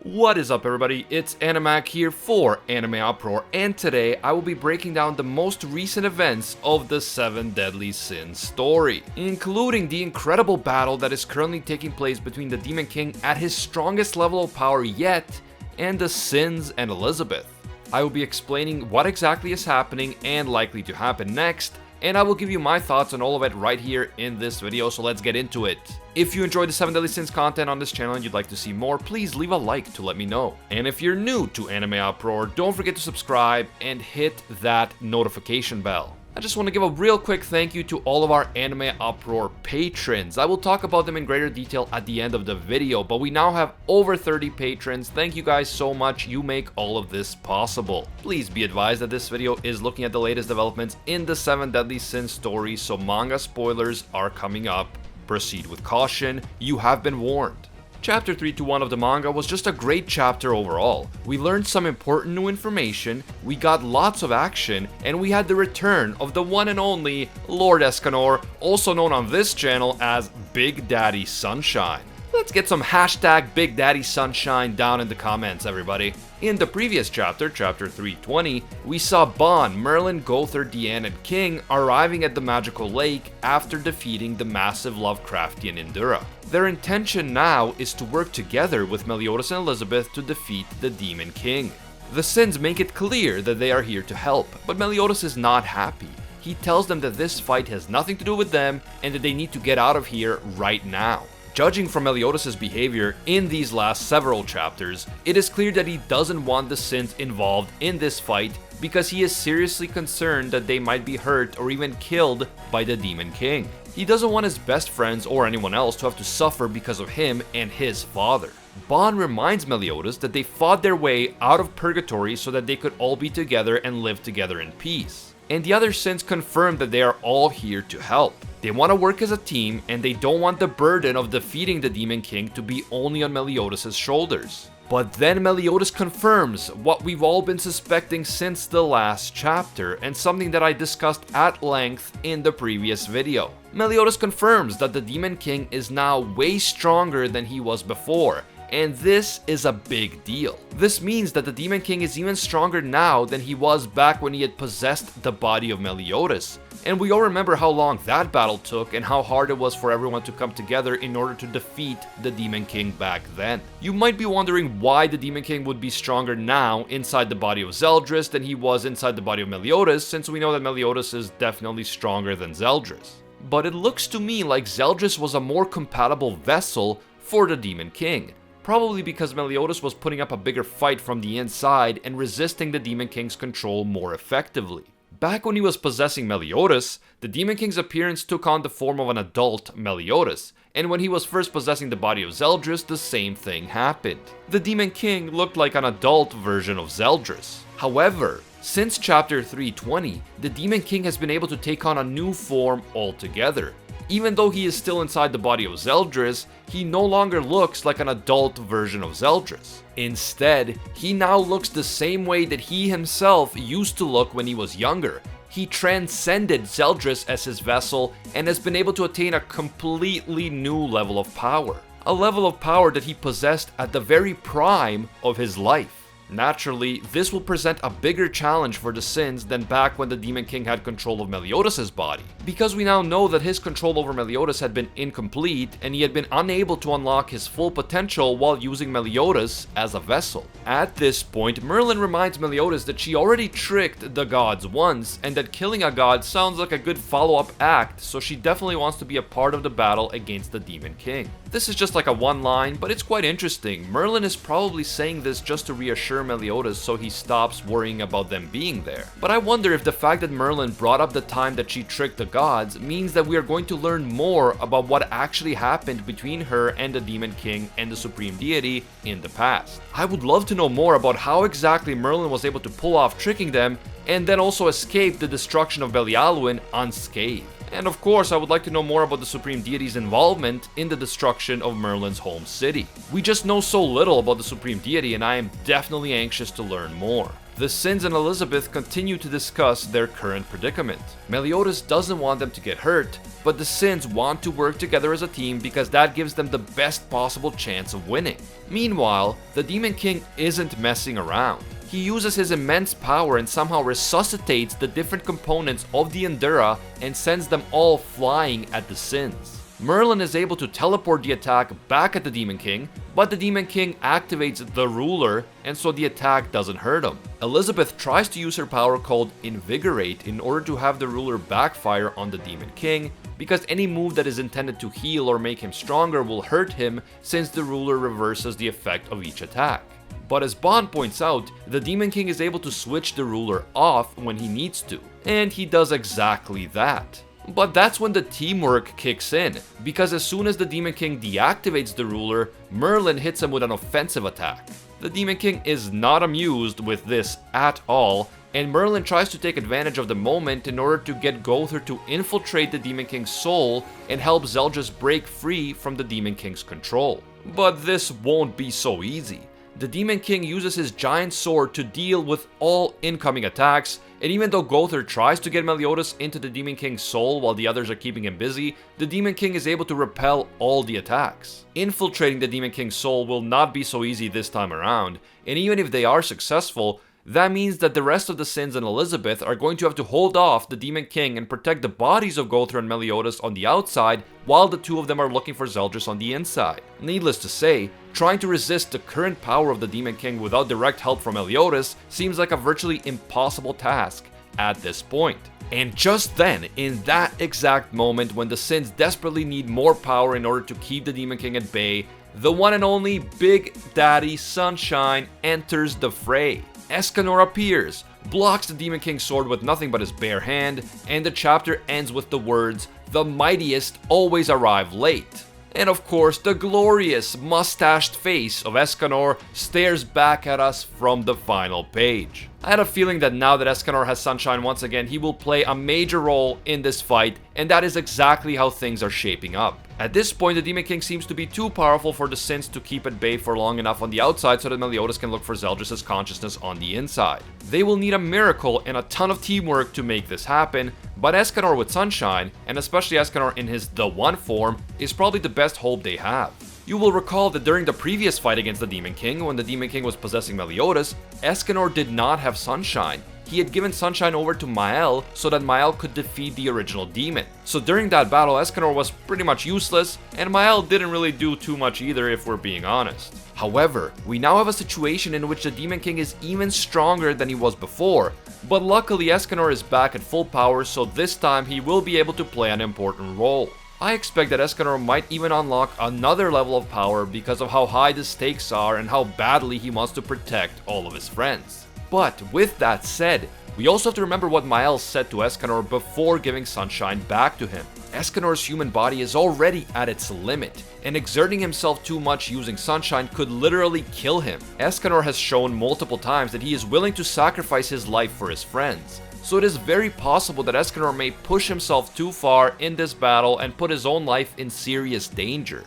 What is up, everybody? It's Animac here for AnimeUproar, and today I will be breaking down the most recent events of the 7 Deadly Sins story, including the incredible battle that is currently taking place between the Demon King at his strongest level of power yet, and the Sins and Elizabeth. I will be explaining what exactly is happening and likely to happen next, and I will give you my thoughts on all of it right here in this video, so let's get into it. If you enjoyed the 7 Deadly Sins content on this channel and you'd like to see more, please leave a like to let me know. And if you're new to AnimeUproar, don't forget to subscribe and hit that notification bell. I just want to give a real quick thank you to all of our AnimeUproar patrons. I will talk about them in greater detail at the end of the video, but we now have over 30 patrons. Thank you guys so much, you make all of this possible. Please be advised that this video is looking at the latest developments in the 7 Deadly Sins story, so manga spoilers are coming up. Proceed with caution, you have been warned. Chapter 321 of the manga was just a great chapter overall. We learned some important new information, we got lots of action, and we had the return of the one and only Lord Escanor, also known on this channel as Big Daddy Sunshine. Let's get some hashtag Big Daddy Sunshine down in the comments, everybody. In the previous chapter, chapter 320, we saw Bon, Merlin, Gowther, Deanne, and King arriving at the magical lake after defeating the massive Lovecraftian Indura. Their intention now is to work together with Meliodas and Elizabeth to defeat the Demon King. The Sins make it clear that they are here to help, but Meliodas is not happy. He tells them that this fight has nothing to do with them and that they need to get out of here right now. Judging from Meliodas' behavior in these last several chapters, it is clear that he doesn't want the Sins involved in this fight because he is seriously concerned that they might be hurt or even killed by the Demon King. He doesn't want his best friends or anyone else to have to suffer because of him and his father. Bon reminds Meliodas that they fought their way out of purgatory so that they could all be together and live together in peace. And the other Sins confirm that they are all here to help. They want to work as a team, and they don't want the burden of defeating the Demon King to be only on Meliodas' shoulders. But then Meliodas confirms what we've all been suspecting since the last chapter, and something that I discussed at length in the previous video. Meliodas confirms that the Demon King is now way stronger than he was before, and this is a big deal. This means that the Demon King is even stronger now than he was back when he had possessed the body of Meliodas. And we all remember how long that battle took and how hard it was for everyone to come together in order to defeat the Demon King back then. You might be wondering why the Demon King would be stronger now inside the body of Zeldris than he was inside the body of Meliodas, since we know that Meliodas is definitely stronger than Zeldris. But it looks to me like Zeldris was a more compatible vessel for the Demon King. Probably because Meliodas was putting up a bigger fight from the inside and resisting the Demon King's control more effectively. Back when he was possessing Meliodas, the Demon King's appearance took on the form of an adult Meliodas, and when he was first possessing the body of Zeldris, the same thing happened. The Demon King looked like an adult version of Zeldris. However, since chapter 320, the Demon King has been able to take on a new form altogether. Even though he is still inside the body of Zeldris, he no longer looks like an adult version of Zeldris. Instead, he now looks the same way that he himself used to look when he was younger. He transcended Zeldris as his vessel and has been able to attain a completely new level of power. A level of power that he possessed at the very prime of his life. Naturally, this will present a bigger challenge for the Sins than back when the Demon King had control of Meliodas' body, because we now know that his control over Meliodas had been incomplete and he had been unable to unlock his full potential while using Meliodas as a vessel. At this point, Merlin reminds Meliodas that she already tricked the gods once and that killing a god sounds like a good follow-up act, so she definitely wants to be a part of the battle against the Demon King. This is just like a one line, but it's quite interesting. Merlin is probably saying this just to reassure Meliodas so he stops worrying about them being there. But I wonder if the fact that Merlin brought up the time that she tricked the gods means that we are going to learn more about what actually happened between her and the Demon King and the Supreme Deity in the past. I would love to know more about how exactly Merlin was able to pull off tricking them and then also escape the destruction of Belialuin unscathed. And of course, I would like to know more about the Supreme Deity's involvement in the destruction of Merlin's home city. We just know so little about the Supreme Deity, and I am definitely anxious to learn more. the Sins and Elizabeth continue to discuss their current predicament. Meliodas doesn't want them to get hurt, but the Sins want to work together as a team because that gives them the best possible chance of winning. Meanwhile, the Demon King isn't messing around. He uses his immense power and somehow resuscitates the different components of the Endura and sends them all flying at the Sins. Merlin is able to teleport the attack back at the Demon King, but the Demon King activates the Ruler, and so the attack doesn't hurt him. Elizabeth tries to use her power called Invigorate in order to have the Ruler backfire on the Demon King, because any move that is intended to heal or make him stronger will hurt him since the Ruler reverses the effect of each attack. But as Bond points out, the Demon King is able to switch the Ruler off when he needs to, and he does exactly that. But that's when the teamwork kicks in, because as soon as the Demon King deactivates the Ruler, Merlin hits him with an offensive attack. The Demon King is not amused with this at all, and Merlin tries to take advantage of the moment in order to get Gowther to infiltrate the Demon King's soul and help Zeldris break free from the Demon King's control. But this won't be so easy. The Demon King uses his giant sword to deal with all incoming attacks, and even though Gowther tries to get Meliodas into the Demon King's soul while the others are keeping him busy, the Demon King is able to repel all the attacks. Infiltrating the Demon King's soul will not be so easy this time around, and even if they are successful, that means that the rest of the Sins and Elizabeth are going to have to hold off the Demon King and protect the bodies of Gowther and Meliodas on the outside, while the two of them are looking for Zeldris on the inside. Needless to say, trying to resist the current power of the Demon King without direct help from Meliodas seems like a virtually impossible task at this point. And just then, in that exact moment when the Sins desperately need more power in order to keep the Demon King at bay, the one and only Big Daddy Sunshine enters the fray. Escanor appears, blocks the Demon King's sword with nothing but his bare hand, and the chapter ends with the words, "The mightiest always arrive late." And of course, the glorious mustached face of Escanor stares back at us from the final page. I had a feeling that now that Escanor has Sunshine once again, he will play a major role in this fight, and that is exactly how things are shaping up. At this point, the Demon King seems to be too powerful for the Sins to keep at bay for long enough on the outside so that Meliodas can look for Zeldris' consciousness on the inside. They will need a miracle and a ton of teamwork to make this happen, but Escanor with Sunshine, and especially Escanor in his The One form, is probably the best hope they have. You will recall that during the previous fight against the Demon King, when the Demon King was possessing Meliodas, Escanor did not have Sunshine. He had given Sunshine over to Mael so that Mael could defeat the original demon. So during that battle, Escanor was pretty much useless, and Mael didn't really do too much either if we're being honest. However, we now have a situation in which the Demon King is even stronger than he was before, but luckily Escanor is back at full power, so this time he will be able to play an important role. I expect that Escanor might even unlock another level of power because of how high the stakes are and how badly he wants to protect all of his friends. But with that said, we also have to remember what Mael said to Escanor before giving Sunshine back to him. Escanor's human body is already at its limit, and exerting himself too much using Sunshine could literally kill him. Escanor has shown multiple times that he is willing to sacrifice his life for his friends, so it is very possible that Escanor may push himself too far in this battle and put his own life in serious danger.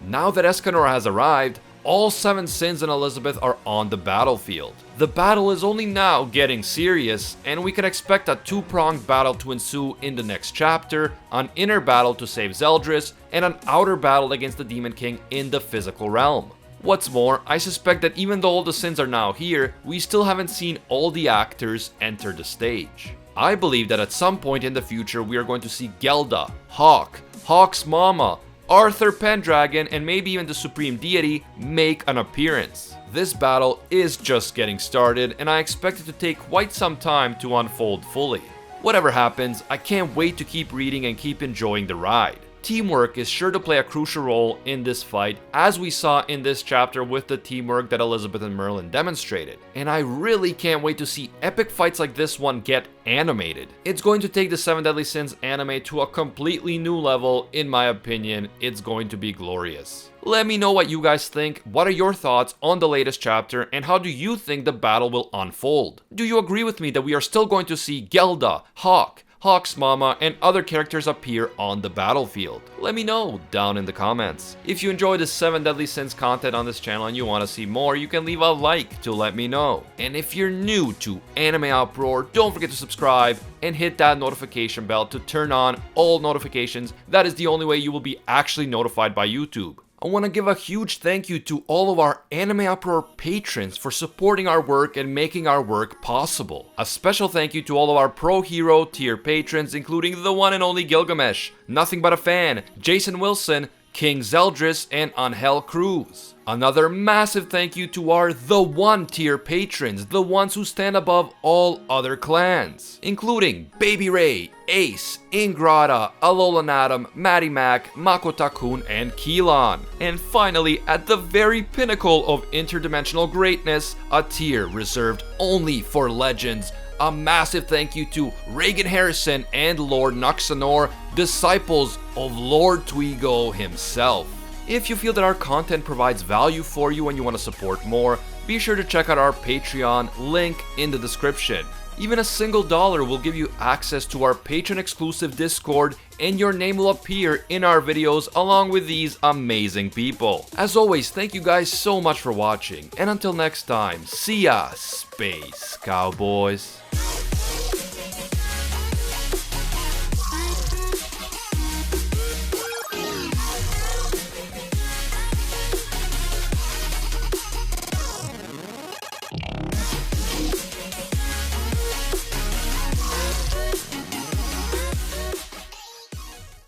Now that Escanor has arrived, all 7 Sins and Elizabeth are on the battlefield. The battle is only now getting serious, and we can expect a 2-pronged battle to ensue in the next chapter, an inner battle to save Zeldris, and an outer battle against the Demon King in the physical realm. What's more, I suspect that even though all the Sins are now here, we still haven't seen all the actors enter the stage. I believe that at some point in the future we are going to see Gelda, Hawk, Hawk's mama, Arthur Pendragon, and maybe even the Supreme Deity make an appearance. This battle is just getting started, and I expect it to take quite some time to unfold fully. Whatever happens, I can't wait to keep reading and keep enjoying the ride. Teamwork is sure to play a crucial role in this fight, as we saw in this chapter with the teamwork that Elizabeth and Merlin demonstrated. And I really can't wait to see epic fights like this one get animated. It's going to take the 7 Deadly Sins anime to a completely new level. In my opinion, it's going to be glorious. Let me know what you guys think. What are your thoughts on the latest chapter, and how do you think the battle will unfold? Do you agree with me that we are still going to see Gelda, Hawk, Hawk's mama, and other characters appear on the battlefield? Let me know down in the comments. If you enjoy the 7 Deadly Sins content on this channel and you want to see more, you can leave a like to let me know. And if you're new to AnimeUproar, don't forget to subscribe and hit that notification bell to turn on all notifications. That is the only way you will be actually notified by YouTube. I want to give a huge thank you to all of our AnimeUproar patrons for supporting our work and making our work possible. A special thank you to all of our Pro Hero tier patrons, including the one and only Gilgamesh, Nothing But a Fan, Jason Wilson, King Zeldris, and Angel Cruz. Another massive thank you to our The One tier patrons, the ones who stand above all other clans, including Baby Ray, Ace, Ingrata, Alolanadam, Maddie Mac, Makotakun, and Keelan. And finally, at the very pinnacle of interdimensional greatness, a tier reserved only for legends. A massive thank you to Reagan Harrison and Lord Escanor, disciples of Lord Twigo himself. If you feel that our content provides value for you and you want to support more, be sure to check out our Patreon, link in the description. Even a single dollar will give you access to our patron-exclusive Discord, and your name will appear in our videos along with these amazing people. As always, thank you guys so much for watching, and until next time, see ya, Space Cowboys.